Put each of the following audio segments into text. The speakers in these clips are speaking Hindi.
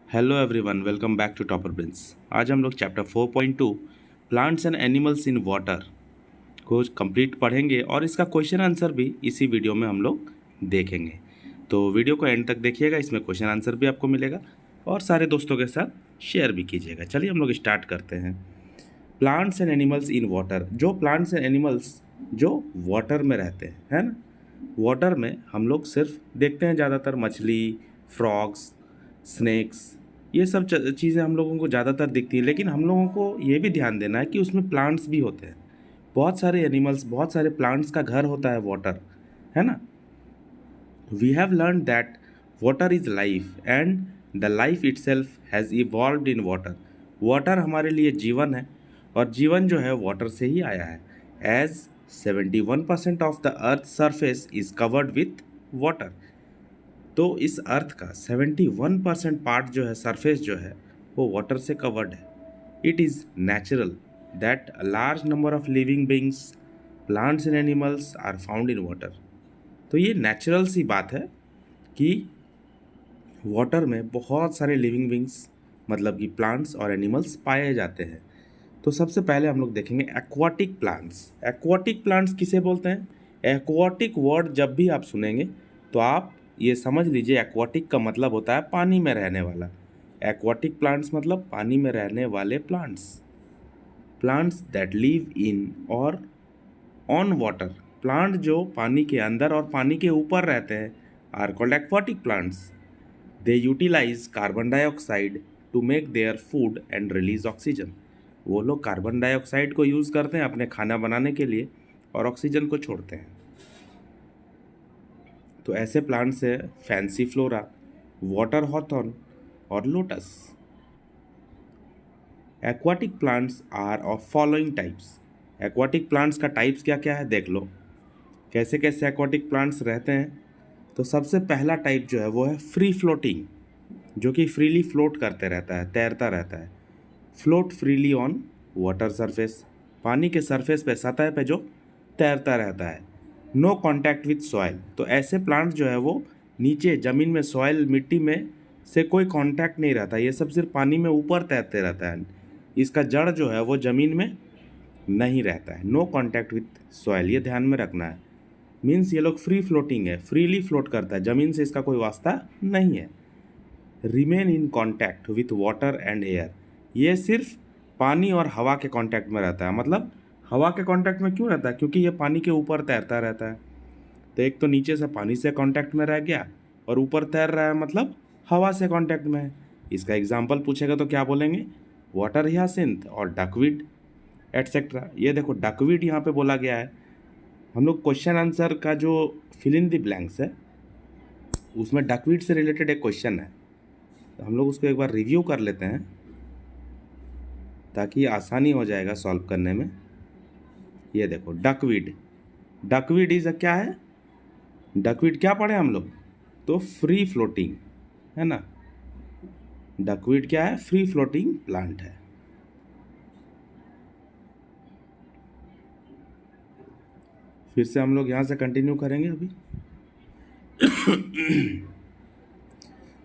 Hello everyone, welcome back to Topper Prince. आज हम लोग chapter 4.2 plants and animals in water को कंप्लीट पढ़ेंगे और इसका क्वेश्चन आंसर भी इसी वीडियो में हम लोग देखेंगे। तो वीडियो को एंड तक देखिएगा, इसमें क्वेश्चन आंसर भी आपको मिलेगा और सारे दोस्तों के साथ शेयर भी कीजिएगा। चलिए हम लोग स्टार्ट करते हैं। Plants and animals in water, जो प्लांट्स एंड एनिमल्स जो वाटर में रहते हैं, है ना। वाटर में हम लोग सिर्फ देखते हैं ज़्यादातर मछली, फ्रॉग्स, स्नेक्स, ये सब चीज़ें हम लोगों को ज़्यादातर दिखती है। लेकिन हम लोगों को ये भी ध्यान देना है कि उसमें प्लांट्स भी होते हैं। बहुत सारे एनिमल्स, बहुत सारे प्लांट्स का घर होता है वाटर, है ना। We have learn that water is life and the life itself has evolved in water. Water हमारे लिए जीवन है और जीवन जो है वाटर से ही आया है। As 71% of the earth surface is covered with water. तो इस अर्थ का 71% पार्ट जो है, सरफेस जो है, वो वाटर से कवर्ड है। It is natural that a large number of living beings, plants and animals are found in water. तो ये नेचुरल सी बात है कि वाटर में बहुत सारे लिविंग बींग्स, मतलब कि प्लांट्स और एनिमल्स पाए जाते हैं। तो सबसे पहले हम लोग देखेंगे एक्वाटिक प्लांट्स। एक्वाटिक प्लांट्स किसे बोलते हैं? एक्वाटिक वर्ड जब भी आप सुनेंगे तो आप ये समझ लीजिए, एक्वाटिक का मतलब होता है पानी में रहने वाला। एक्वाटिक प्लांट्स मतलब पानी में रहने वाले plants. Plants that live in और ऑन वाटर, प्लांट जो पानी के अंदर और पानी के ऊपर रहते हैं, are called aquatic plants. They utilize carbon dioxide to make their food and release oxygen. वो लोग कार्बन डाइऑक्साइड को यूज़ करते हैं अपने खाना बनाने के लिए और ऑक्सीजन को छोड़ते हैं। तो ऐसे प्लांट्स है फैंसी फ्लोरा, वाटर हॉथॉर्न और lotus. Aquatic plants are of following types. Aquatic plants का टाइप्स क्या क्या है देख लो, कैसे कैसे एक्वाटिक प्लांट्स रहते हैं। तो सबसे पहला टाइप जो है वो है फ्री फ्लोटिंग, जो कि फ्रीली फ्लोट करते रहता है, तैरता रहता है। Float freely on water surface, पानी के सरफेस पे, सतह पे जो तैरता रहता है। नो कांटेक्ट विथ सॉइल, तो ऐसे प्लांट्स जो है वो नीचे ज़मीन में, सॉइल, मिट्टी में से कोई कांटेक्ट नहीं रहता। ये सब सिर्फ पानी में ऊपर तैरते रहता है। इसका जड़ जो है वो ज़मीन में नहीं रहता है। नो कांटेक्ट विथ सॉइल, ये ध्यान में रखना है। मीन्स ये लोग फ्री फ्लोटिंग है, फ्रीली फ्लोट करता है, ज़मीन से इसका कोई वास्ता नहीं है। Remain in contact with water and air, ये सिर्फ पानी और हवा के कांटेक्ट में रहता है। मतलब हवा के कांटेक्ट में क्यों रहता है? क्योंकि ये पानी के ऊपर तैरता रहता है। तो एक तो नीचे से पानी से कांटेक्ट में रह गया और ऊपर तैर रहा है, मतलब हवा से कांटेक्ट में है। इसका एग्जाम्पल पूछेगा तो क्या बोलेंगे? वाटर हियासिंथ और डकवीड एटसेट्रा। ये देखो डकवीड यहाँ पे बोला गया है। हम लोग क्वेश्चन आंसर का जो फिल इन द ब्लैंक्स है उसमें डकवीड से रिलेटेड एक क्वेश्चन है, तो हम लोग उसको एक बार रिव्यू कर लेते हैं ताकि आसानी हो जाएगा सॉल्व करने में। ये देखो डकवीड, डकवीड इज क्या है? डकवीड क्या पढ़े हम लोग? तो फ्री फ्लोटिंग, है ना। डकवीड क्या है? फ्री फ्लोटिंग प्लांट है। फिर से हम लोग यहाँ से कंटिन्यू करेंगे अभी।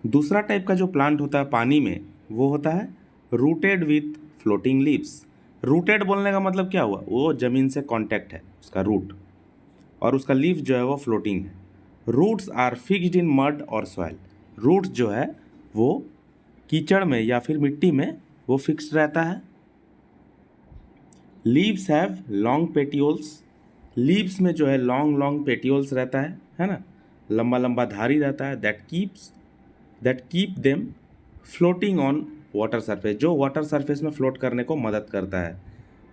दूसरा टाइप का जो प्लांट होता है पानी में, वो होता है rooted with floating leaves. Rooted बोलने का मतलब क्या हुआ? वो ज़मीन से कांटेक्ट है उसका रूट, और उसका लीफ जो है वो फ्लोटिंग है। Roots are fixed in mud और सॉइल। रूट्स जो है वो कीचड़ में या फिर मिट्टी में वो फिक्स्ड रहता है। Leaves have long petioles, leaves में जो है लॉन्ग लॉन्ग पेटियोल्स रहता है ना, लंबा लंबा धारी रहता है। That keep them floating on water surface, जो वाटर सरफेस में फ्लोट करने को मदद करता है।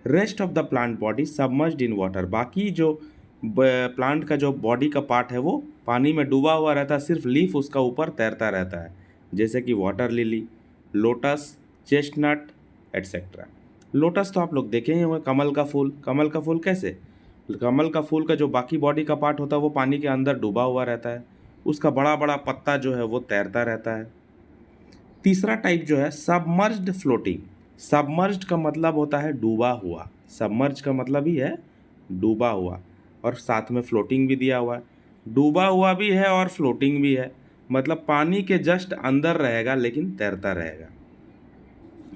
Rest of the plant body submerged in water, बाकी जो प्लांट का जो बॉडी का पार्ट है वो पानी में डूबा हुआ रहता है, सिर्फ लीफ उसका ऊपर तैरता रहता है, जैसे कि water lily, lotus, chestnut etcetera. Lotus तो आप लोग देखे ही होंगे, कमल का फूल। कमल का फूल कैसे? कमल का फूल का जो बाकी बॉडी का पार्ट होता है वो पानी के अंदर डूबा हुआ रहता है, उसका बड़ा बड़ा पत्ता जो है वो तैरता रहता है। तीसरा टाइप जो है सबमर्ज्ड फ्लोटिंग। सबमर्ज्ड का मतलब होता है डूबा हुआ, सबमर्ज का मतलब ही है डूबा हुआ, और साथ में फ्लोटिंग भी दिया हुआ है। डूबा हुआ भी है और फ्लोटिंग भी है। मतलब पानी के जस्ट अंदर रहेगा लेकिन तैरता रहेगा,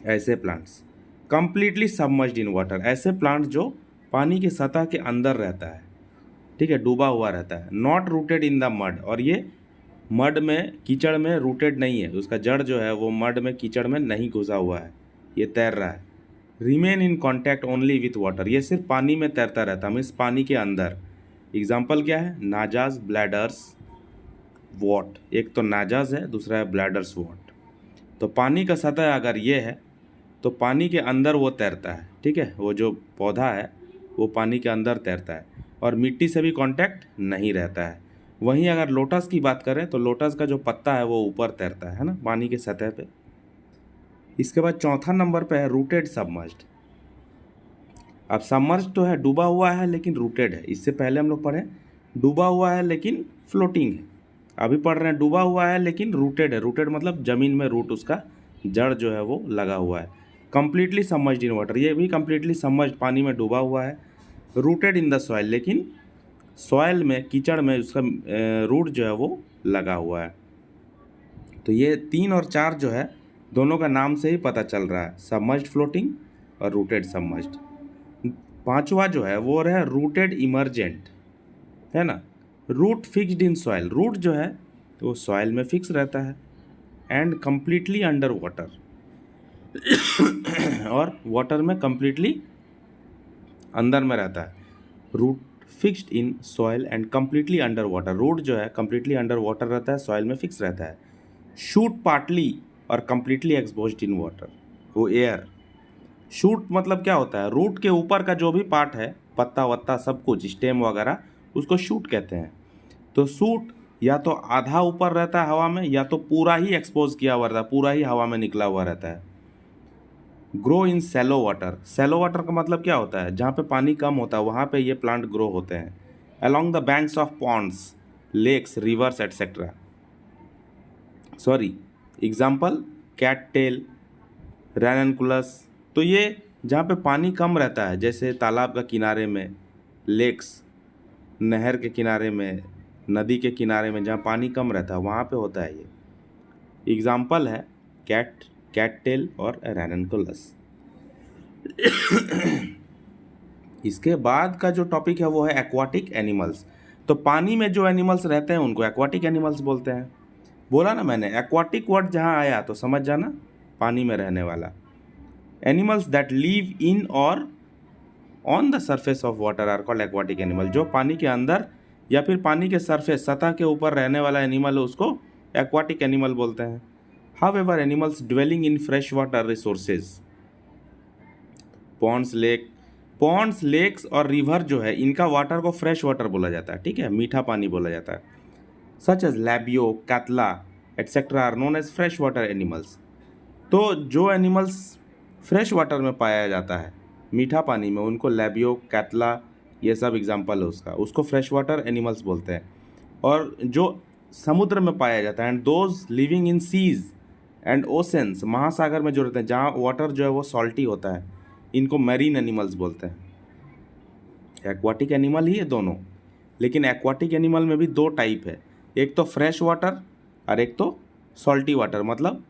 ऐसे plants. Completely submerged in water, ऐसे प्लांट जो पानी की सतह के अंदर रहता है, ठीक है, डूबा हुआ रहता है। Not rooted in the mud, और ये मड में, कीचड़ में रूटेड नहीं है, उसका जड़ जो है वो मड में, कीचड़ में नहीं घुसा हुआ है, ये तैर रहा है। Remain in contact only with water, ये सिर्फ पानी में तैरता रहता है, मीन्स पानी के अंदर। एग्जाम्पल क्या है? नाजाज, ब्लैडर्स, वॉट। एक तो नाजाज है, दूसरा है ब्लैडर्स वॉट। तो पानी का सतह अगर ये है तो पानी के अंदर वो तैरता है, ठीक है, वो जो पौधा है वो पानी के अंदर तैरता है और मिट्टी से भी कांटेक्ट नहीं रहता है। वहीं अगर लोटस की बात करें तो लोटस का जो पत्ता है वो ऊपर तैरता है ना, पानी के सतह पे। इसके बाद चौथा नंबर पे है रूटेड सबमर्ज्ड। अब सबमर्ज्ड तो है, डूबा हुआ है लेकिन रूटेड है। इससे पहले हम लोग पढ़े डूबा हुआ है लेकिन फ्लोटिंग है, अभी पढ़ रहे हैं डूबा हुआ है लेकिन रूटेड है। रूटेड मतलब जमीन में रूट, उसका जड़ जो है वो लगा हुआ है। कंप्लीटली सबमर्ज्ड इन वाटर, ये भी कंप्लीटली सबमर्ज्ड, पानी में डूबा हुआ है। रूटेड इन द सॉइल, लेकिन सॉइल में, कीचड़ में उसका रूट जो है वो लगा हुआ है। तो ये 3 और 4 जो है दोनों का नाम से ही पता चल रहा है, सबमर्ज्ड फ्लोटिंग और रूटेड सबमर्ज्ड। पांचवा जो है वो है रूटेड इमर्जेंट, है ना। Root fixed in soil, root जो है वो सॉइल में फिक्स रहता है। एंड कंप्लीटली अंडर वाटर, और वाटर में कंप्लीटली अंदर में रहता है। Root fixed in soil and completely under water, root जो है कंप्लीटली अंडर वाटर रहता है, सॉइल में फिक्स रहता है। शूट पार्टली और कंप्लीटली एक्सपोज्ड इन वाटर, वो एयर। शूट मतलब क्या होता है? रूट के ऊपर का जो भी पार्ट है, पत्ता वत्ता सब कुछ, स्टेम वगैरह, उसको शूट कहते हैं। तो शूट या तो आधा ऊपर रहता है हवा में, या तो पूरा ही एक्सपोज किया हुआ रहता है, पूरा ही हवा में निकला हुआ रहता है। Grow in shallow water, shallow water का मतलब क्या होता है? जहाँ पे पानी कम होता है वहाँ पे ये प्लांट ग्रो होते हैं। Along the banks of ponds, lakes, rivers etcetera. Sorry, example cat tail, ranunculus. तो ये जहाँ पे पानी कम रहता है, जैसे तालाब का किनारे में, लेक्स, नहर के किनारे में, नदी के किनारे में, जहाँ पानी कम रहता है वहाँ पे होता है ये। एग्जाम्पल है कैट टेल और रैनकुलस। इसके बाद का जो टॉपिक है वो है एक्वाटिक एनिमल्स। तो पानी में जो एनिमल्स रहते हैं उनको एक्वाटिक एनिमल्स बोलते हैं। बोला ना मैंने, एक्वाटिक वर्ड जहाँ आया तो समझ जाना, पानी में रहने वाला। एनिमल्स दैट लीव इन और on the surface of water are called aquatic animal. जो पानी के अंदर या फिर पानी के सरफेस, सतह के ऊपर रहने वाला एनिमल है उसको एक्वाटिक एनिमल बोलते हैं। However animals dwelling in fresh water resources, ponds, lakes और रिवर जो है, इनका वाटर को फ्रेश वाटर बोला जाता है, ठीक है, मीठा पानी बोला जाता है। Such as labeo, catla etcetera are known as fresh water animals. तो जो एनिमल्स फ्रेश वाटर में पाया जाता है, मीठा पानी में, उनको लैबियो, कैटला, ये सब एग्जाम्पल है उसको फ्रेश वाटर एनिमल्स बोलते हैं। और जो समुद्र में पाया जाता है, and those living in seas and oceans, महासागर में जो रहते हैं, जहाँ वाटर जो है वो सॉल्टी होता है, इनको मैरीन एनिमल्स बोलते हैं। एक्वाटिक एनिमल ही है दोनों, लेकिन एक्वाटिक एनिमल में भी 2 टाइप है, एक तो फ्रेश वाटर और एक तो सॉल्टी वाटर। मतलब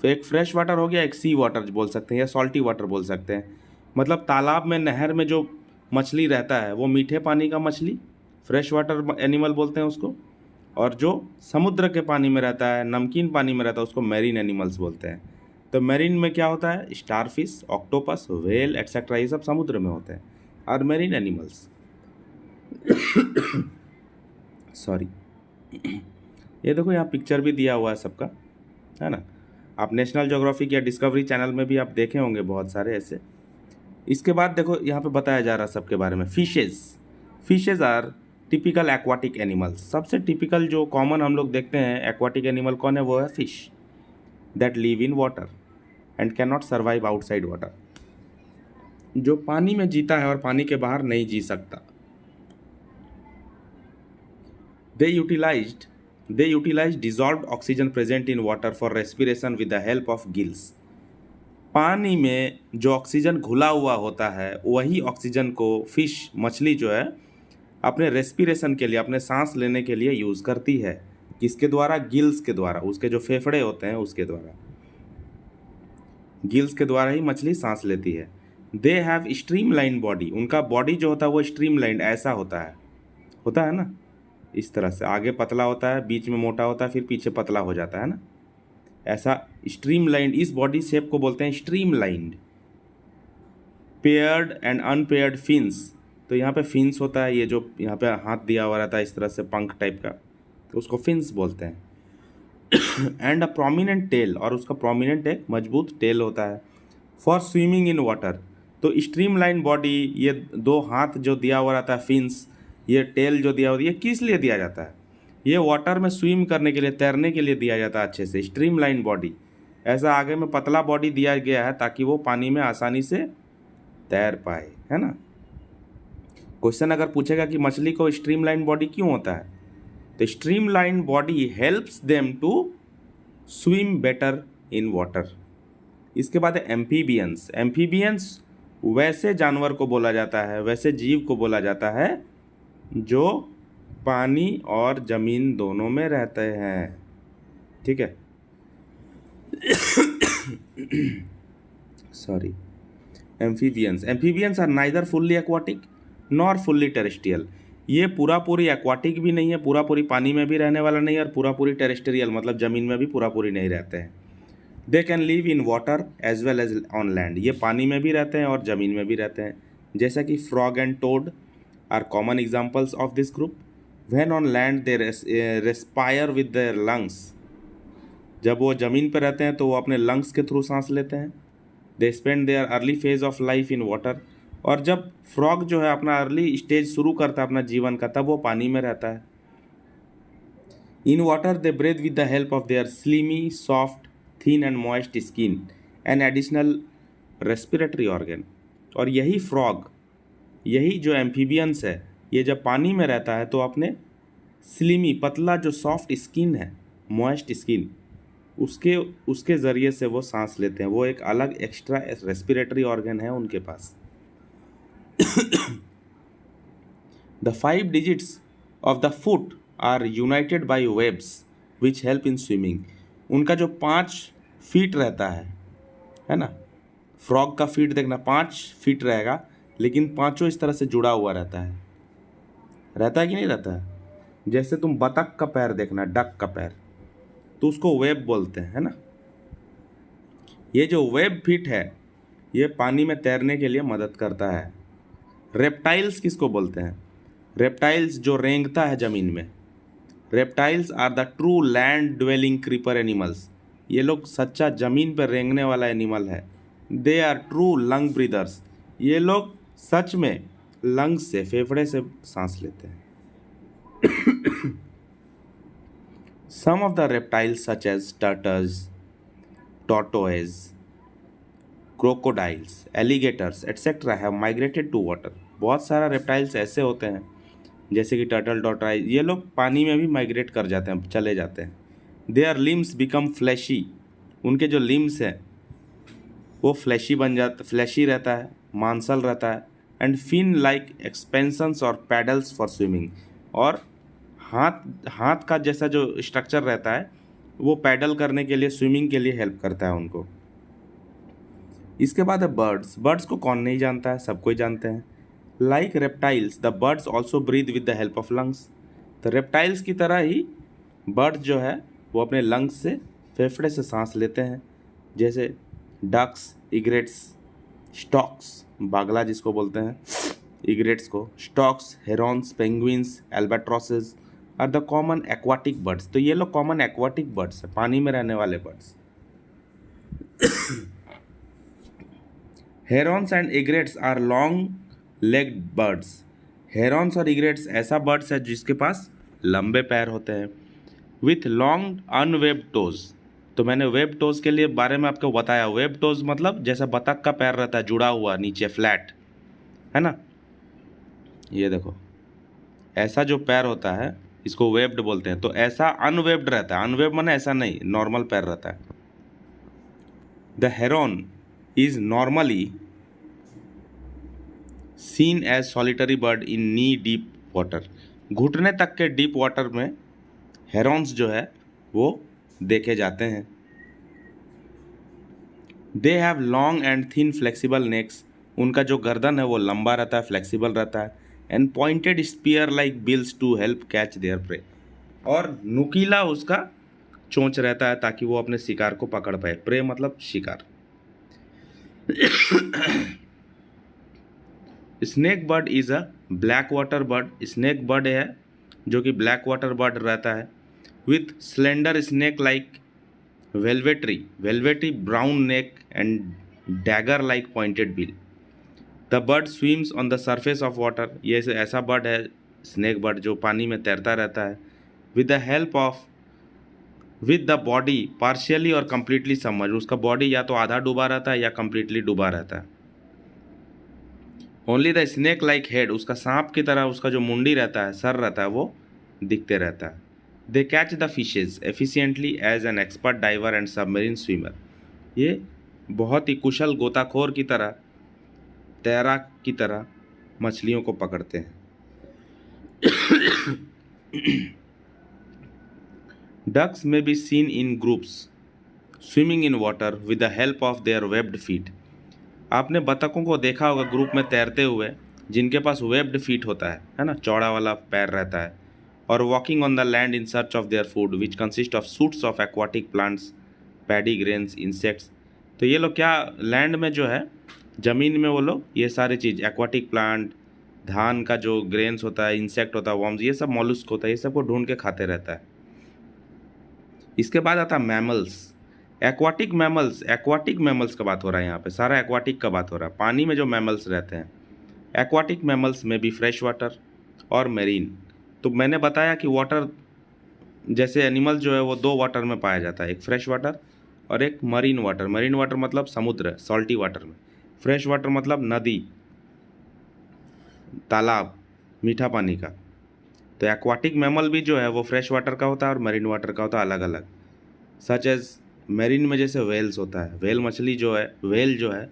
एक फ्रेश वाटर हो गया, एक सी वाटर बोल सकते हैं या सॉल्टी वाटर बोल सकते हैं। मतलब तालाब में, नहर में जो मछली रहता है वो मीठे पानी का मछली, फ्रेश वाटर एनिमल बोलते हैं उसको। और जो समुद्र के पानी में रहता है, नमकीन पानी में रहता है, उसको मैरीन एनिमल्स बोलते हैं। तो मैरीन में क्या होता है? स्टारफिश, ऑक्टोपस, व्हेल एटसेट्रा, ये सब समुद्र में होते हैं। और मैरीन एनिमल्स सॉरी, ये देखो यहाँ पिक्चर भी दिया हुआ है सबका, है ना। आप नेशनल ज्योग्राफिक या डिस्कवरी चैनल में भी आप देखे होंगे बहुत सारे ऐसे। इसके बाद देखो यहाँ पे बताया जा रहा है सबके बारे में। Fishes are typical aquatic animals. सबसे टिपिकल जो कॉमन हम लोग देखते हैं एक्वाटिक एनिमल कौन है? वो है fish that live in water and can not survive outside water, जो पानी में जीता है और पानी के बाहर नहीं जी सकता। They utilize dissolved oxygen present in water for respiration with the help of gills. पानी में जो ऑक्सीजन घुला हुआ होता है वही ऑक्सीजन को फिश, मछली जो है, अपने रेस्पिरेशन के लिए, अपने सांस लेने के लिए यूज़ करती है। किसके द्वारा? गिल्स के द्वारा, उसके जो फेफड़े होते हैं उसके द्वारा, गिल्स के द्वारा ही मछली सांस लेती है। दे हैव स्ट्रीमलाइन बॉडी, उनका बॉडी जो होता है वो स्ट्रीमलाइन ऐसा होता है ना, इस तरह से आगे पतला होता है, बीच में मोटा होता है, फिर पीछे पतला हो जाता है ना, ऐसा स्ट्रीमलाइंड, इस बॉडी शेप को बोलते हैं streamlined. Paired and unpaired fins, तो यहाँ पे फिन्स होता है, ये जो यहाँ पे हाथ दिया हुआ रहता है इस तरह से पंख टाइप का, तो उसको फिन्स बोलते हैं। एंड अ प्रोमिनेंट टेल, और उसका प्रोमिनेंट एक मजबूत टेल होता है। फॉर स्विमिंग इन वाटर, तो स्ट्रीमलाइन बॉडी, ये दो हाथ जो दिया हुआ रहता है फिन्स, ये टेल जो दिया हुआ है, ये किस लिए दिया जाता है? ये वाटर में स्विम करने के लिए, तैरने के लिए दिया जाता है अच्छे से। स्ट्रीमलाइन बॉडी, ऐसा आगे में पतला बॉडी दिया गया है ताकि वो पानी में आसानी से तैर पाए, है ना। क्वेश्चन अगर पूछेगा कि मछली को स्ट्रीमलाइन बॉडी क्यों होता है, तो streamline body helps them to swim better in water. इसके बाद है एम्फीबियंस। एम्फीबियंस वैसे जानवर को बोला जाता है, वैसे जीव को बोला जाता है जो पानी और जमीन दोनों में रहते हैं, ठीक है। Sorry, amphibians are neither fully aquatic nor fully terrestrial. ये पूरा पूरी एक्वाटिक भी नहीं है, पूरा पूरी पानी में भी रहने वाला नहीं है, और पूरा पूरी टेरेस्ट्रियल मतलब ज़मीन में भी पूरा पूरी नहीं रहते हैं। They can live in water as well as on land, ये पानी में भी रहते हैं और ज़मीन में भी रहते हैं। जैसा कि frog and toad are common examples of this group. When on land they respire with their lungs, जब वो ज़मीन पर रहते हैं तो वो अपने लंग्स के थ्रू सांस लेते हैं। They spend their early phase of life in water, और जब फ्रॉग जो है अपना अर्ली स्टेज शुरू करता है अपना जीवन का, तब वो पानी में रहता है। In water they breathe with the help of their slimy soft thin and moist skin and additional respiratory organ. और यही फ्रॉग, यही जो एम्फीबियंस है, ये जब पानी में रहता है तो अपने स्लिमी पतला जो सॉफ्ट स्किन है, मॉइस्ट स्किन, उसके ज़रिए से वो सांस लेते हैं। वो एक अलग एक्स्ट्रा रेस्पिरेटरी ऑर्गन है उनके पास। The 5 digits of the foot are united by webs which help in swimming. उनका जो 5 फीट रहता है ना, फ्रॉग का फीट देखना 5 फीट रहेगा, लेकिन पांचों इस तरह से जुड़ा हुआ रहता है कि नहीं रहता है? जैसे तुम बतख का पैर देखना, डक का पैर, तो उसको वेब बोलते हैं, है ना। ये जो वेब फीट है ये पानी में तैरने के लिए मदद करता है। रेप्टाइल्स किसको बोलते हैं? रेप्टाइल्स जो रेंगता है ज़मीन में। Reptiles are the true land dwelling creeper animals, ये लोग सच्चा ज़मीन पर रेंगने वाला एनिमल है। They are true lung breathers, ये लोग सच में लंग्स से, फेफड़े से सांस लेते हैं। Some of the reptiles such as turtles, tortoise, crocodiles, alligators etc. have migrated to water. बहुत सारा रेप्टाइल्स ऐसे होते हैं जैसे कि टर्टल, टॉर्टोइज, ये लोग पानी में भी माइग्रेट कर जाते हैं, चले जाते हैं। देयर लिम्स बिकम फ्लैशी, उनके जो लिम्स हैं वो फ्लैशी बन जाता, फ्लैशी रहता है, मांसल रहता है। एंड फिन लाइक एक्सपेंशंस और पैडल्स फॉर स्विमिंग, और हाथ का जैसा जो स्ट्रक्चर रहता है वो पैडल करने के लिए, स्विमिंग के लिए हेल्प करता है उनको। इसके बाद है बर्ड्स। बर्ड्स को कौन नहीं जानता है, सबको ही जानते हैं। Like reptiles the birds also breathe with the help of lungs, तो रेप्टाइल्स की तरह ही बर्ड्स जो है वो अपने लंग्स से, फेफड़े से सांस लेते हैं। जैसे डक्स, इग्रेट्स, स्टॉक्स, बागला जिसको बोलते हैं, इग्रेट्स को, storks, herons, penguins, albatrosses are the common aquatic birds. तो ये लोग कॉमन एक्वाटिक बर्ड्स है, पानी में रहने वाले birds. Herons and egrets are long legged birds. Herons और इग्रेट्स ऐसा बर्ड्स है जिसके पास लंबे पैर होते हैं। विथ लॉन्ग अनवेब्ड टोज, तो मैंने वेब टोज के लिए बारे में आपको बताया। वेब टोज मतलब जैसा बतख का पैर रहता है, जुड़ा हुआ नीचे फ्लैट, है ना। ये देखो ऐसा जो पैर होता है इसको वेब्ड बोलते हैं। तो ऐसा अनवेब्ड रहता है, अनवेब्ड माने ऐसा नहीं, नॉर्मल पैर रहता है। The heron is normally seen as solitary bird in knee deep water. घुटने तक के डीप वाटर में हेरॉन्स जो है वो देखे जाते हैं। They have long and thin flexible next, उनका जो गर्दन है वो लंबा रहता है, फ्लेक्सिबल रहता है। And pointed spear like bills to help catch their prey, और नुकीला उसका चोंच रहता है ताकि वो अपने शिकार को पकड़ पाए। प्रे मतलब शिकार। Snake bird is a black water bird, snake bird है जो कि ब्लैक वाटर बर्ड रहता है। With slender snake like velvety brown neck and dagger like pointed bill. The bird swims on the surface of water, ये ऐसा बर्ड है स्नेक बर्ड जो पानी में तैरता रहता है। विद द बॉडी पार्शियली और कंप्लीटली सबमर्ज्ड, उसका बॉडी या तो आधा डूबा रहता है या कंप्लीटली डूबा रहता है। Only the snake like head, उसका सांप की तरह उसका जो मुंडी रहता है, सर रहता है, वो दिखते रहता है। They catch the fishes efficiently as an expert diver and submarine swimmer, ये बहुत ही कुशल गोताखोर की तरह, तैराक की तरह मछलियों को पकड़ते हैं। डक्स में be seen in groups swimming in water with the help of there webbed feet, आपने बतखों को देखा होगा ग्रुप में तैरते हुए जिनके पास वेब्ड फीट होता है ना, चौड़ा वाला पैर रहता है। और walking on the land in search of their food which consist of suits of aquatic plants, paddy grains, insects. तो ये लोग क्या लैंड में जो है, ज़मीन में वो लोग ये सारी चीज़, एक्वाटिक प्लांट, धान का जो ग्रेन्स होता है, इंसेक्ट होता है, वॉर्म्स, ये सब मॉलुस्क होता है, ये सब को ढूंढ के खाते रहता है। इसके बाद आता है मैमल्स, एक्वाटिक मैमल्स का बात हो रहा है यहाँ पे, सारा एक्वाटिक का बात हो रहा है। पानी में जो मैमल्स रहते हैं, एक्वाटिक मैमल्स में भी फ्रेश वाटर और मेरीन। तो मैंने बताया कि वाटर जैसे एनिमल जो है वो दो वाटर में पाया जाता है, एक फ्रेश वाटर और एक मरीन वाटर। मरीन वाटर मतलब समुद्र, सॉल्टी वाटर में। फ्रेश वाटर मतलब नदी, तालाब, मीठा पानी का। तो एक्वाटिक मैमल भी जो है वो फ्रेश वाटर का होता है और मरीन वाटर का होता है, अलग अलग। सच एज मेरीन में जैसे वेल्स होता है, वेल मछली जो है, वेल जो है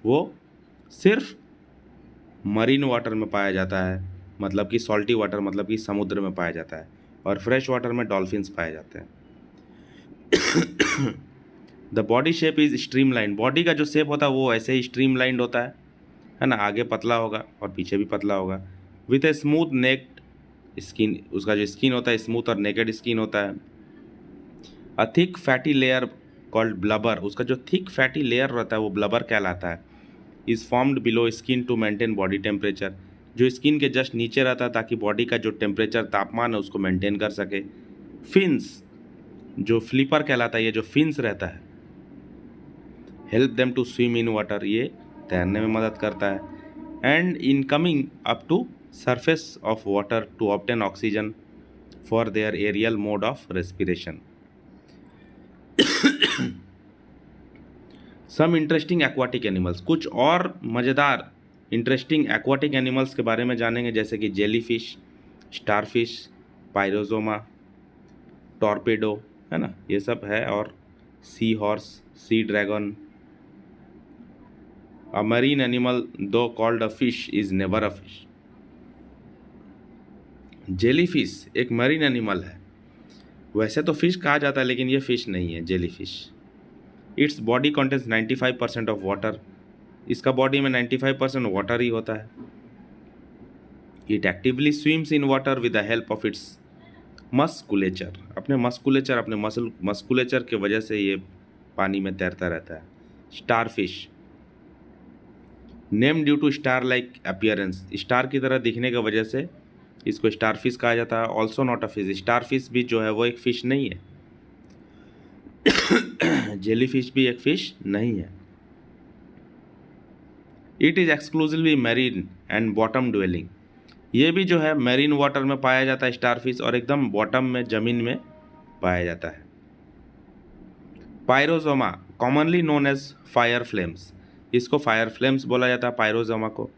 वो सिर्फ मरीन वाटर में पाया जाता है, मतलब कि सॉल्टी वाटर मतलब कि समुद्र में पाया जाता है। और फ्रेश वाटर में डॉल्फिन्स पाए जाते हैं। The body shape is streamline, body का जो शेप होता है वो ऐसे ही स्ट्रीमलाइंड होता है ना, आगे पतला होगा और पीछे भी पतला होगा। With a smooth naked skin, उसका जो स्किन होता है स्मूथ और नेकेड स्किन होता है। A thick fatty layer called blubber, उसका जो थिक फैटी लेयर रहता है वो ब्लबर कहलाता है। Is formed below skin to maintain body temperature, जो स्किन के जस्ट नीचे रहता है ताकि बॉडी का जो टेम्परेचर, तापमान है उसको मेंटेन कर सके। फिन्स, जो फ्लिपर कहलाता है, ये जो फिन्स रहता है, help them to swim in water, ये तैरने में मदद करता है। And in coming up to surface of water to obtain oxygen for their aerial mode of respiration. Some interesting aquatic animals, कुछ और मज़ेदार इंटरेस्टिंग एक्वाटिक एनिमल्स के बारे में जानेंगे, जैसे कि जेलीफिश, स्टारफिश, पायरोजोमा, टॉर्पेडो, है ना, ये सब है। और सी हॉर्स, सी ड्रैगन। अ मरीन एनिमल दो called a fish is never a fish, jellyfish एक मरीन एनिमल है, वैसे तो फिश कहा जाता है लेकिन ये फिश नहीं है, jellyfish. Its body contains 95% of water, इसका बॉडी में 95% वाटर ही होता है। It actively swims in water with the help of its musculature, अपने मस्कुलेचर के वजह से ये पानी में तैरता रहता है। Starfish, name due to star like appearance, star की तरह दिखने की वजह से इसको स्टारफिश कहा जाता है। Also not a fish, starfish भी जो है वो एक फ़िश नहीं है। जेलीफिश भी एक फ़िश नहीं है। It is exclusively marine and bottom dwelling, ये भी जो है मैरीन वाटर में पाया जाता है स्टारफिश, और एकदम बॉटम में, ज़मीन में पाया जाता है। Pyrosoma commonly known as fire flames, इसको फायर फ्लेम्स बोला जाता है पायरोजोमा को।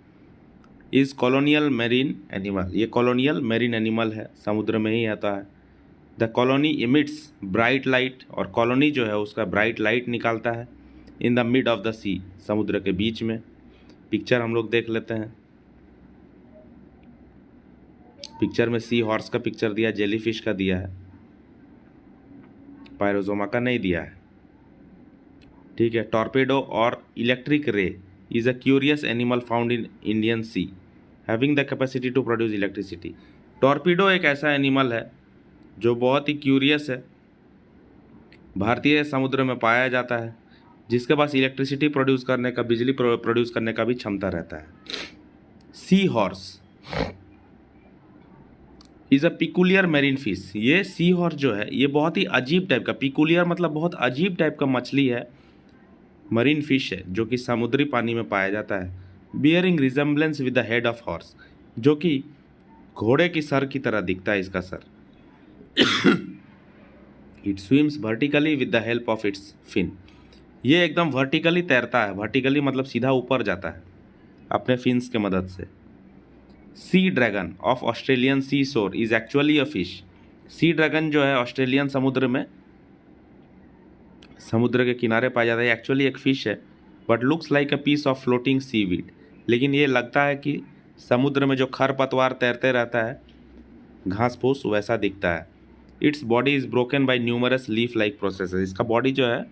इज़ कॉलोनियल मेरीन एनिमल, ये कॉलोनियल मेरीन एनिमल है, समुद्र में ही आता है। The colony emits bright light, और कॉलोनी जो है उसका ब्राइट लाइट निकालता है। In the mid of the sea, समुद्र के बीच में। पिक्चर हम लोग देख लेते हैं। पिक्चर में सी हॉर्स का पिक्चर दिया, जेलीफिश का दिया है। पायरोजोमा का नहीं दिया है। ठीक है। टॉर्पेडो और electric ray is a curious animal found in Indian sea having the capacity to produce electricity. Torpedo एक ऐसा एनिमल है जो बहुत ही क्यूरियस है, भारतीय समुद्र में पाया जाता है, जिसके पास इलेक्ट्रिसिटी प्रोड्यूस करने का, बिजली प्रोड्यूस करने का भी क्षमता रहता है। Seahorse is a peculiar marine fish. ये सी हॉर्स जो है ये बहुत ही अजीब टाइप का, पिकुलियर मतलब बहुत अजीब टाइप का मछली है, मरीन फिश है, जो कि समुद्री पानी में पाया जाता है। Bearing resemblance with the head of horse, जो कि घोड़े की सर की तरह दिखता है इसका सर। It swims vertically with the help of its fin. ये एकदम वर्टिकली तैरता है, वर्टिकली मतलब सीधा ऊपर जाता है अपने फिन्स के मदद से। Sea dragon of Australian sea shore is actually a fish. Sea dragon जो है ऑस्ट्रेलियन समुद्र में, समुद्र के किनारे पाया जाता है, एक्चुअली एक फिश है, but looks like a piece of floating seaweed. लेकिन ये लगता है कि समुद्र में जो खरपतवार तैरते रहता है, घास फूस, वैसा दिखता है। Its body is broken by numerous leaf like process. इसका बॉडी जो है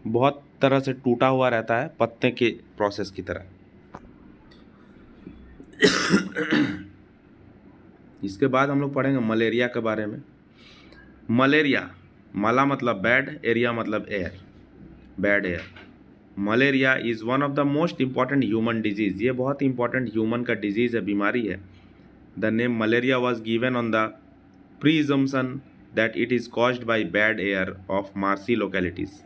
बहुत तरह से टूटा हुआ रहता है, पत्ते के प्रोसेस की तरह। इसके बाद हम लोग पढ़ेंगे मलेरिया के बारे में। मलेरिया, माला मतलब बैड, एरिया मतलब air, bad air. Malaria is one of the most important human disease. ये बहुत इंपॉर्टेंट ह्यूमन का डिजीज़ है, बीमारी है। The name malaria was given on the presumption that it is caused by bad air of marshy localities.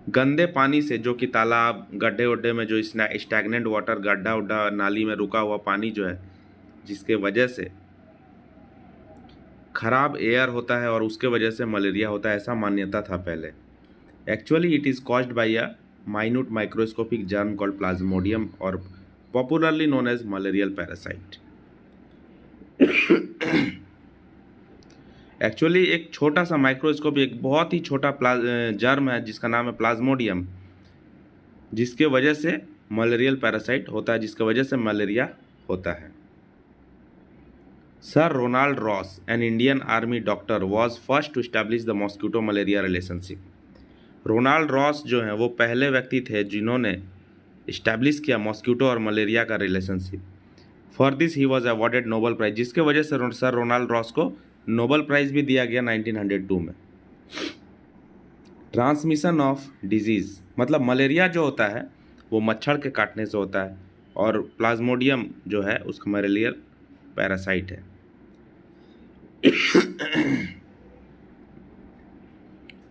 गंदे पानी से, जो कि तालाब, गड्ढे वड्ढे में जो स्टैगनेंट वाटर, गड्ढा उड्ढा, नाली में रुका हुआ पानी जो है, जिसके वजह से खराब एयर होता है और उसके वजह से मलेरिया होता है, ऐसा मान्यता था पहले। Actually it is caused by a minute microscopic germ called plasmodium और popularly known as malarial parasite. Actually एक छोटा सा माइक्रोस्कोप, एक बहुत ही छोटा जर्म है जिसका नाम है प्लाज्मोडियम, जिसके वजह से मलेरियल पैरासाइट होता है, जिसके वजह से मलेरिया होता है। Sir Ronald Ross, an Indian army doctor, was first to establish the mosquito malaria relationship. Ronald Ross जो हैं वो पहले व्यक्ति थे जिन्होंने इस्टेब्लिश किया मॉस्किटो और मलेरिया का relationship. For this he was awarded Nobel prize, जिसके वजह से सर रोनाल्ड रॉस को नोबेल प्राइज भी दिया गया 1902 में। ट्रांसमिशन ऑफ डिजीज़ मतलब मलेरिया जो होता है वो मच्छर के काटने से होता है, और प्लाज्मोडियम जो है उसका मलेरियल पैरासाइट है।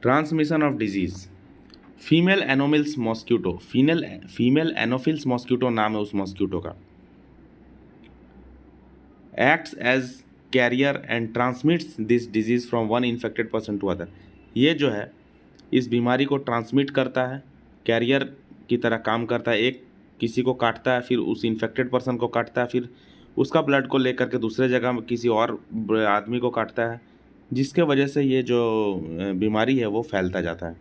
Transmission of disease, female anopheles mosquito, female anopheles mosquito नाम है उस मॉस्किटो का, acts as carrier and transmits this disease from one infected person to other. ये जो है इस बीमारी को ट्रांसमिट करता है, कैरियर की तरह काम करता है। एक किसी को काटता है, फिर उस इन्फेक्टेड पर्सन को काटता है, फिर उसका ब्लड को लेकर के दूसरे जगह में किसी और आदमी को काटता है, जिसके वजह से ये जो बीमारी है वो फैलता जाता है।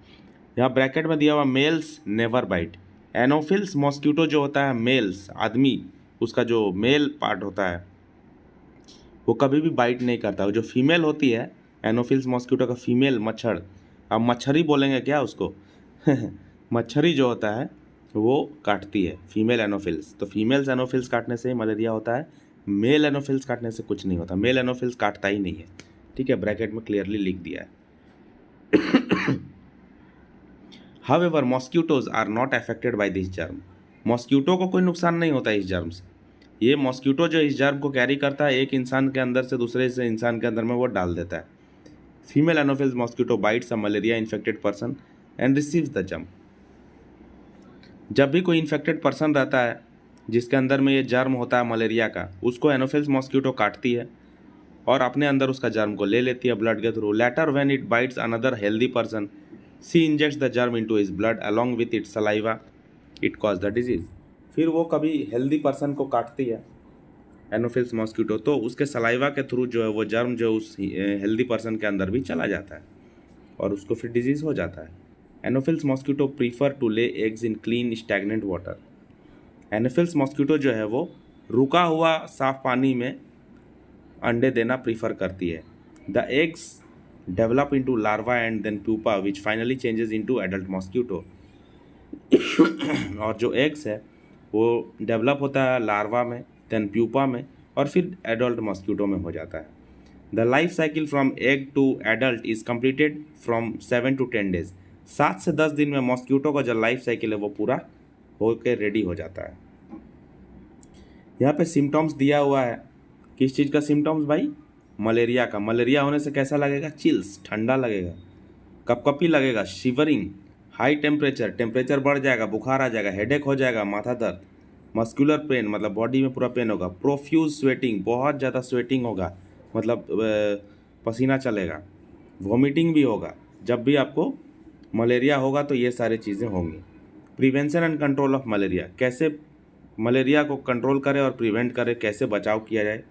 यहाँ ब्रैकेट में दिया हुआ males never bite. Anopheles mosquito जो होता है मेल्स, आदमी, उसका जो मेल पार्ट होता है वो कभी भी बाइट नहीं करता। वो जो फीमेल होती है एनोफिल्स मॉस्किटो का फीमेल मच्छर, अब मच्छरी बोलेंगे क्या उसको मच्छरी जो होता है वो काटती है फीमेल एनोफिल्स। तो फीमेल्स एनोफिल्स काटने से ही मलेरिया होता है, मेल एनोफिल्स काटने से कुछ नहीं होता। मेल एनोफिल्स काटता ही नहीं है, ठीक है, ब्रैकेट में क्लियरली लिख दिया है। However mosquitoes are not affected by this germ. Mosquito को कोई नुकसान नहीं होता इस जर्म से। ये मॉस्किटो जो इस जर्म को कैरी करता है, एक इंसान के अंदर से दूसरे से इंसान के अंदर में वो डाल देता है। Female anopheles mosquito bytes a malaria infected person and receives the germ. जब भी कोई इन्फेक्टेड पर्सन रहता है जिसके अंदर में ये जर्म होता है मलेरिया का, उसको एनोफिल्स मॉस्किटो काटती है और अपने अंदर उसका जर्म को ले लेती है ब्लड के through. Later when it bites another healthy person, she injects the germ into his blood along with its saliva, it cause the disease. फिर वो कभी हेल्दी पर्सन को काटती है एनोफिल्स मॉस्किटो, तो उसके सलाइवा के थ्रू जो है वो जर्म जो उस हेल्दी पर्सन के अंदर भी चला जाता है और उसको फिर डिजीज़ हो जाता है। Anopheles mosquito prefer to lay eggs in clean stagnant water. Anopheles mosquito जो है वो रुका हुआ साफ पानी में अंडे देना प्रीफर करती है। The eggs develop into larva and then pupa which finally changes into adult mosquito. और जो एग्स है वो डेवलप होता है लार्वा में, देन प्यूपा में, और फिर एडल्ट मॉस्किटो में हो जाता है. The life cycle from egg to adult is completed from 7 to 10 days. 7 से 10 दिन में मॉस्किटो का जो लाइफ साइकिल है वो पूरा होकर रेडी हो जाता है. यहाँ पे सिम्टम्स दिया हुआ है. किस चीज़ का सिम्टम्स भाई? मलेरिया का. मलेरिया होने से कैसा लगेगा? चिल्स, ठंडा लगेगा, कपकपी लगेगा, शिवरिंग, हाई टेम्परेचर, टेम्परेचर बढ़ जाएगा, बुखार आ जाएगा, हेडेक हो जाएगा, माथा दर्द, मस्कुलर पेन मतलब बॉडी में पूरा पेन होगा, प्रोफ्यूज स्वेटिंग, बहुत ज़्यादा स्वेटिंग होगा, मतलब पसीना चलेगा, वॉमिटिंग भी होगा. जब भी आपको मलेरिया होगा तो ये सारी चीज़ें होंगी. Prevention and control of malaria. कैसे मलेरिया को कंट्रोल करें और प्रिवेंट करें, कैसे बचाव किया जाए?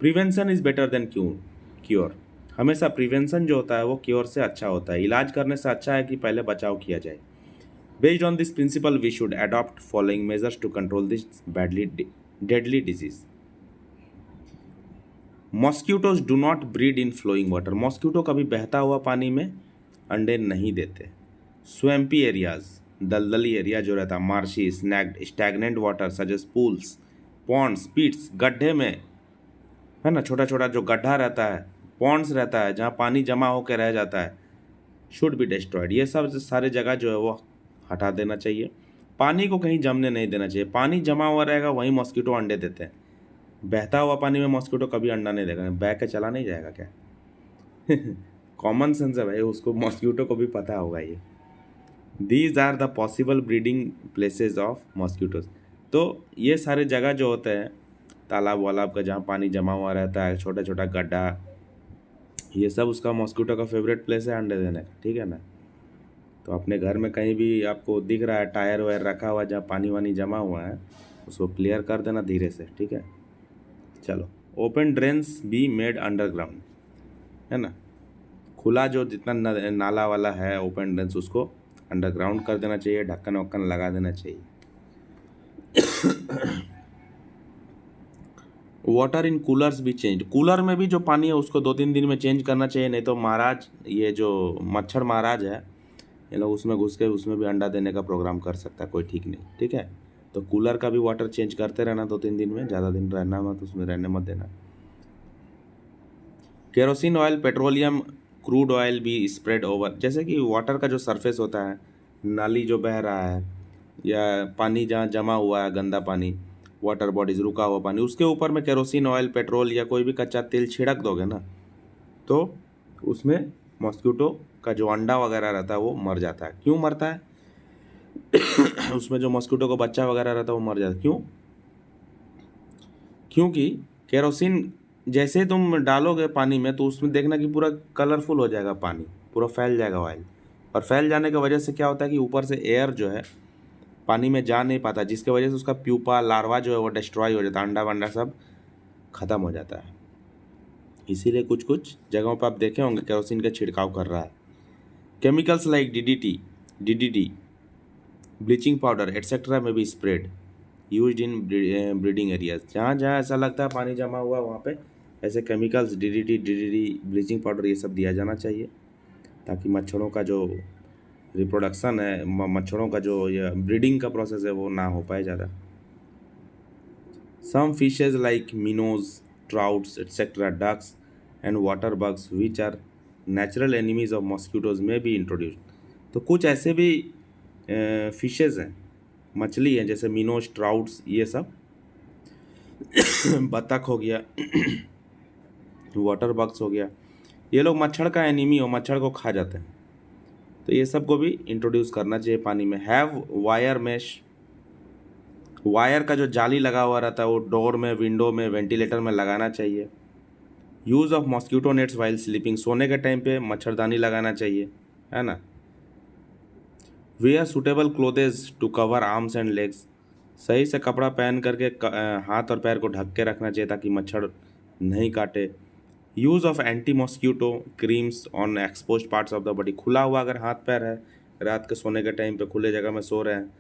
Prevention is better than cure. हमेशा प्रिवेंशन जो होता है वो क्योर से अच्छा होता है. इलाज करने से अच्छा है कि पहले बचाव किया जाए. Based on this principle we should adopt following measures to control this deadly disease. Mosquitoes do not breed in flowing water. Mosquito कभी बहता हुआ पानी में अंडे नहीं देते. स्वैम्पी एरियाज, दलदली एरिया जो रहता है, marshy, snagged, stagnant water such as pools, ponds, pits, गड्ढे में है ना, छोटा छोटा जो गड्ढा रहता है, पॉन्ड्स रहता है जहाँ पानी जमा होकर रह जाता है, शुड बी डिस्ट्रॉयड. ये सब सारे जगह जो है वो हटा देना चाहिए. पानी को कहीं जमने नहीं देना चाहिए. पानी जमा हुआ रहेगा वहीं मॉस्किटो अंडे देते हैं. बहता हुआ पानी में मॉस्किटो कभी अंडा नहीं देगा. बह के चला नहीं जाएगा क्या? कॉमन सेंस है भाई, उसको मॉस्किटो को भी पता होगा ये. These are the possible breeding places of mosquitoes. तो ये सारे जगह जो होते हैं तालाब वालाब का जहाँ पानी जमा हुआ रहता है, छोटा छोटा गड्ढा, ये सब उसका मॉस्किटो का फेवरेट प्लेस है अंडे देने का. ठीक है ना. तो अपने घर में कहीं भी आपको दिख रहा है टायर वायर रखा हुआ जहाँ पानी वानी जमा हुआ है, उसको क्लियर कर देना धीरे से. ठीक है. चलो. Open drains be made underground, है ना. खुला जो जितना नाला वाला है ओपन ड्रेन्स उसको अंडरग्राउंड कर देना चाहिए. ढक्कन वक्कन लगा देना चाहिए. वाटर इन कूलर्स भी चेंज. कूलर में भी जो पानी है उसको 2-3 दिन में चेंज करना चाहिए. नहीं तो महाराज, ये जो मच्छर महाराज है, ये लोग उसमें घुस के उसमें भी अंडा देने का प्रोग्राम कर सकता है. कोई ठीक नहीं. ठीक है. तो कूलर का भी वाटर चेंज करते रहना 2-3 दिन में. ज़्यादा दिन रहना मत, उसमें रहने मत देना. Kerosene oil, petroleum, crude oil भी स्प्रेड ओवर. जैसे कि वाटर का जो सरफेस होता है, नाली जो बह रहा है या पानी जहाँ जमा हुआ है, गंदा पानी, वाटर बॉडीज, रुका हुआ पानी, उसके ऊपर में केरोसिन ऑयल, पेट्रोल या कोई भी कच्चा तेल छिड़क दोगे ना, तो उसमें मॉस्किटो का जो अंडा वगैरह रहता है वो मर जाता है. क्यों मरता है? उसमें जो मॉस्किटो का बच्चा वगैरह रहता है वो मर जाता है. क्यों? क्योंकि केरोसिन जैसे तुम डालोगे पानी में तो उसमें देखना कि पूरा कलरफुल हो जाएगा पानी, पूरा फैल जाएगा ऑयल. और फैल जाने की वजह से क्या होता है कि ऊपर से एयर जो है पानी में जा नहीं पाता, जिसके वजह से उसका प्यूपा, लार्वा जो है वो डिस्ट्रॉय हो जाता है. अंडा वंडा सब खत्म हो जाता है. इसीलिए कुछ कुछ जगहों पर आप देखे होंगे केरोसिन का छिड़काव कर रहा है. Chemicals like DDT, bleaching powder etcetera में भी spread used in breeding areas. जहाँ जहाँ ऐसा लगता है पानी जमा हुआ वहाँ पे ऐसे केमिकल्स, डीडीटी, ब्लीचिंग पाउडर, ये सब दिया जाना चाहिए ताकि मच्छरों का जो रिप्रोडक्शन है, मच्छरों का जो ये ब्रीडिंग का प्रोसेस है वो ना हो पाए ज़्यादा. Some fishes like minnows, trouts etcetera, ducks and water bugs which are natural enemies of mosquitoes may be introduced. तो कुछ ऐसे भी फिशेज हैं, मछली हैं, जैसे मिनोज, ट्राउट्स, ये सब, बतख हो गया, वाटर बग्स हो गया, ये लोग मच्छर का एनिमी हो, मच्छर को खा जाते हैं. तो ये सब को भी इंट्रोड्यूस करना चाहिए पानी में. Have wire mesh. वायर का जो जाली लगा हुआ रहता है वो डोर में, विंडो में, वेंटिलेटर में लगाना चाहिए. Use of mosquito nets while sleeping. सोने के टाइम पे मच्छरदानी लगाना चाहिए, है ना. Wear suitable clothes to cover arms and legs. सही से कपड़ा पहन करके हाथ और पैर को ढक के रखना चाहिए ताकि मच्छर नहीं काटे. Use of anti mosquito creams on expose parts of the body. खुला हुआ अगर हाथ पैर है, रात के सोने के टाइम पे खुले जगह में सो रहे हैं,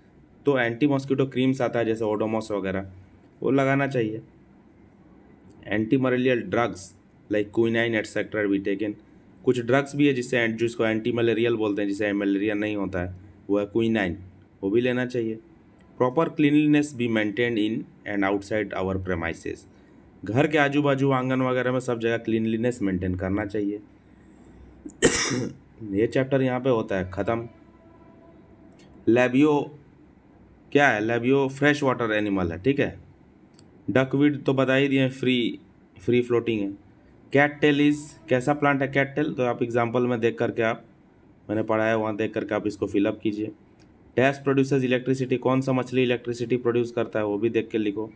तो एंटी मॉस्किटो क्रीम्स आता है जैसे ओडोमॉस वगैरह, वो लगाना चाहिए. Anti malarial drugs like quinine etcetera be taken. कुछ ड्रग्स भी है जिसको एंटी मलेरियल बोलते हैं, जिसे मलेरिया नहीं होता है, वो है क्विनाइन, वो भी लेना चाहिए। Proper cleanliness be maintained in and outside our premises. घर के आजू बाजू आंगन वगैरह में सब जगह क्लीनलीनेस मेंटेन करना चाहिए। ये चैप्टर यहाँ पे होता है ख़त्म। लैबियो क्या है? लैबियो फ्रेश वाटर एनिमल है, ठीक है। डकवीड तो बता ही दिए, फ्री फ्लोटिंग है। कैट टेल इज कैसा प्लांट है कैट टेल? तो आप एग्जांपल में देख करके मैंने पढ़ा है वहाँ देख करके आप इसको फिलअप कीजिए। डैश प्रोड्यूसर्स इलेक्ट्रिसिटी, कौन सा मछली इलेक्ट्रिसिटी प्रोड्यूस करता है वो भी देख के लिखो।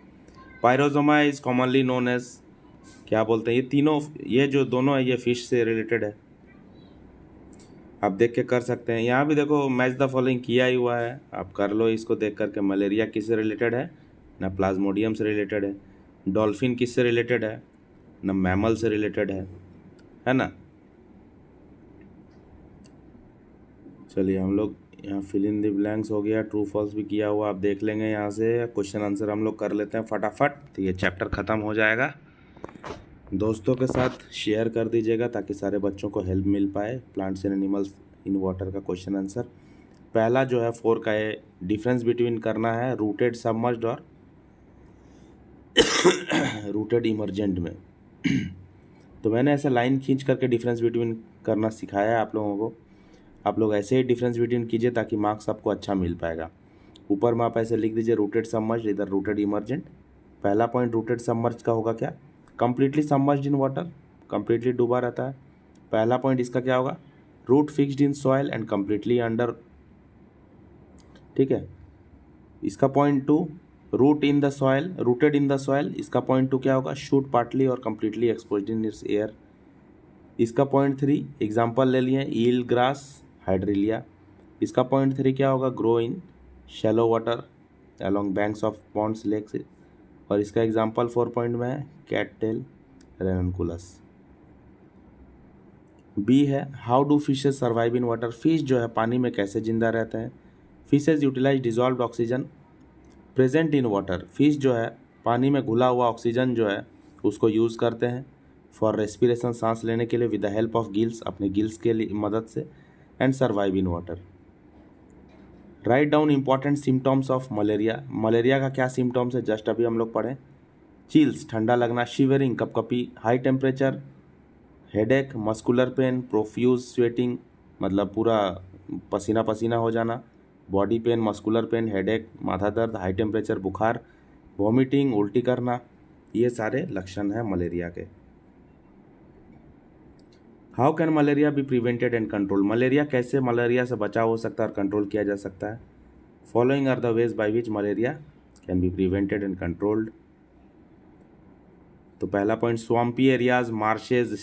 पायरोजोमा इज कॉमनली नोन एज, क्या बोलते हैं? ये जो दोनों है ये फिश से रिलेटेड है, आप देख के कर सकते हैं। यहाँ भी देखो मैच द फॉलोइंग किया ही हुआ है, आप कर लो इसको देख करके। मलेरिया किससे रिलेटेड है? ना प्लाज्मोडियम से रिलेटेड है। डॉल्फिन किससे रिलेटेड है? ना मैमल से रिलेटेड है ना। चलिए हम लोग यहाँ फिल इन द ब्लैंक्स हो गया, ट्रू फॉल्स भी किया हुआ, आप देख लेंगे यहाँ से। क्वेश्चन आंसर हम लोग कर लेते हैं फटाफट, तो ये चैप्टर ख़त्म हो जाएगा। दोस्तों के साथ शेयर कर दीजिएगा ताकि सारे बच्चों को हेल्प मिल पाए। Plants and animals in water का क्वेश्चन आंसर पहला जो है 4 का है, डिफरेंस बिटवीन करना है रूटेड सबमर्ज्ड और रूटेड इमर्जेंट में। तो मैंने ऐसे लाइन खींच करके डिफरेंस बिटवीन करना सिखाया है आप लोगों को। आप लोग ऐसे ही डिफरेंस बिटवीन कीजिए ताकि मार्क्स आपको अच्छा मिल पाएगा। ऊपर में आप ऐसे लिख दीजिए रूटेड सबमर्ज्ड, इधर रूटेड इमर्जेंट। पहला पॉइंट रूटेड सबमर्ज्ड का होगा क्या? Completely submerged in water, completely डूबा रहता है। पहला पॉइंट इसका क्या होगा? Root fixed in soil and completely under, ठीक है। इसका point 2 root in the soil, rooted in the soil. इसका पॉइंट 2 क्या होगा? शूट पार्टली और completely exposed in its air. इसका पॉइंट 3 एग्जाम्पल ले लिए ईल ग्रास हाइड्रिलिया। इसका पॉइंट 3 क्या होगा? Grow in shallow water along banks of ponds lakes. और इसका एग्जाम्पल 4 पॉइंट में है कैट टेल रेनकुलस। बी है how do fishes survive in water. Fish जो है पानी में कैसे जिंदा रहते हैं? Fishes utilize dissolved oxygen present in water. Fish जो है पानी में घुला हुआ ऑक्सीजन जो है उसको यूज़ करते हैं फॉर रेस्पिरेशन, सांस लेने के लिए, with the help of gills, अपने गिल्स के लिए मदद से, and survive in water. Write down important symptoms of malaria. Malaria का क्या सिम्टम्स है जस्ट अभी हम लोग पढ़ें। चिल्स ठंडा लगना, शिवरिंग कपकपी, high temperature, headache, muscular pain, profuse sweating मतलब पूरा पसीना पसीना हो जाना, body pain, muscular pain, headache, माथा दर्द, हाई टेम्परेचर, बुखार, वॉमिटिंग, उल्टी करना, ये सारे लक्षण हैं मलेरिया के। How can malaria B prevented and control. Malaria से बचाव हो सकता है और कंट्रोल किया जा सकता है। Following are the ways by which malaria can be prevented and controlled. तो पहला point swampy areas, marshes,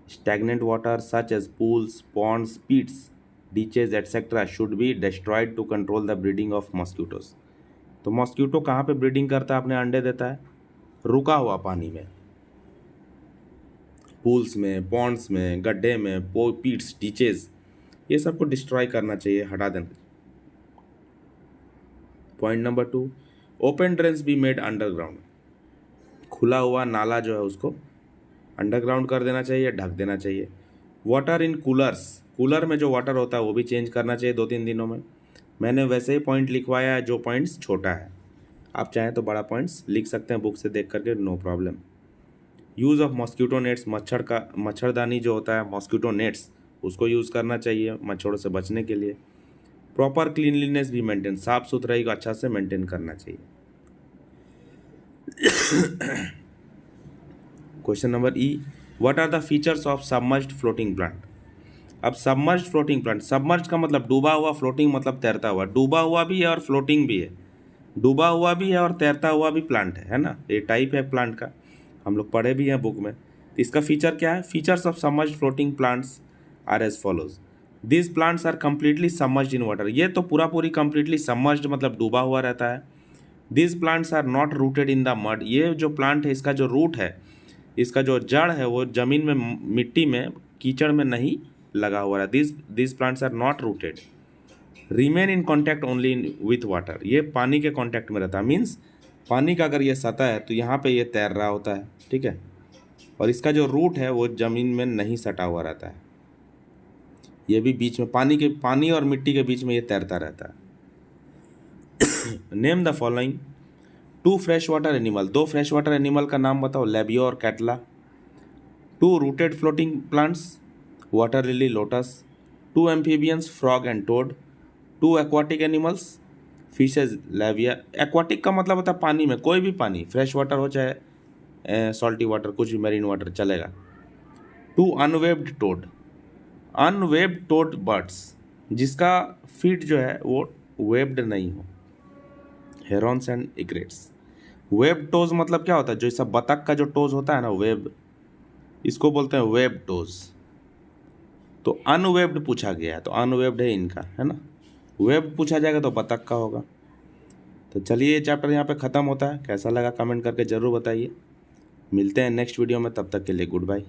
stagnant water such as pools, ponds, pits, ditches etc. should be destroyed to control the breeding of mosquitoes। तो मॉस्किटो कहाँ पे ब्रीडिंग करता है, अपने अंडे देता है? रुका हुआ पानी में, पूल्स में, पॉन्ड्स में, गड्ढे में, पीट्स, डिचेज, ये सबको डिस्ट्रॉय करना चाहिए, हटा देना। Point number 2 open drains be made underground. खुला हुआ नाला जो है उसको अंडरग्राउंड कर देना चाहिए, ढक देना चाहिए। वाटर इन कूलर्स, कूलर में जो वाटर होता है वो भी चेंज करना चाहिए 2-3 दिनों में। मैंने वैसे ही पॉइंट लिखवाया है जो पॉइंट्स छोटा है, आप चाहें तो बड़ा पॉइंट्स लिख सकते हैं बुक से देख करके, no problem. Use of mosquito nets, मच्छरदानी जो होता है मॉस्किटो नेट्स उसको यूज़ करना चाहिए मच्छरों से बचने के लिए। प्रॉपर क्लीनलीनेस भी मेंटेन, साफ़ सुथराई को अच्छा से मेंटेन करना चाहिए। Question number E what are the features of submerged floating plant. अब सबमर्ज्ड फ्लोटिंग प्लांट, सबमर्ज का मतलब डूबा हुआ, फ्लोटिंग मतलब तैरता हुआ। डूबा हुआ भी है और फ्लोटिंग भी है, डूबा हुआ भी है और तैरता हुआ भी प्लांट है ना। ये टाइप है प्लांट का, हम लोग पढ़े भी हैं बुक में। तो इसका फीचर क्या है? Features of submerged floating plants are as follows. This plants are completely submerged in water. ये तो पूरी कंप्लीटली सबमर्ज्ड मतलब डूबा हुआ रहता है। This plants are not rooted in the mud. ये जो प्लांट है इसका जो रूट है, इसका जो जड़ है वो ज़मीन में, मिट्टी में, कीचड़ में नहीं लगा हुआ है। This plants are not rooted. Remain in contact only with water. ये पानी के कॉन्टैक्ट में रहता है, मीन्स पानी का अगर ये सतह है तो यहाँ पे ये तैर रहा होता है, ठीक है। और इसका जो रूट है वो ज़मीन में नहीं सटा हुआ रहता है, ये भी बीच में पानी और मिट्टी के बीच में ये तैरता रहता है। Name the following 2 fresh water animal, 2 fresh water animal का नाम बताओ, लेबियो और catla. 2 rooted floating plants, water lily, lotus. 2 amphibians, frog and toad. 2 aquatic animals, fishes, लेविया। एक्वाटिक का मतलब होता है पानी में, कोई भी पानी, फ्रेश वाटर हो चाहे सॉल्टी वाटर, कुछ भी मेरीन वाटर चलेगा। 2 अनवेब्ड टोड, अनवेब्ड टोड बर्ड्स, जिसका फीट जो है वो वेब्ड नहीं हो, हेरॉन्स एंड इग्रेट्स। वेब टोज मतलब क्या होता है, जो ऐसा बतख का जो टोज होता है ना, वेब, इसको बोलते हैं वेब टोज। तो अनवेब्ड पूछा गया है, तो अनवेब्ड है इनका, है ना। वेब पूछा जाएगा तो बतख का होगा। तो चलिए ये चैप्टर यहाँ पे ख़त्म होता है। कैसा लगा कमेंट करके ज़रूर बताइए। मिलते हैं नेक्स्ट वीडियो में, तब तक के लिए गुड बाय।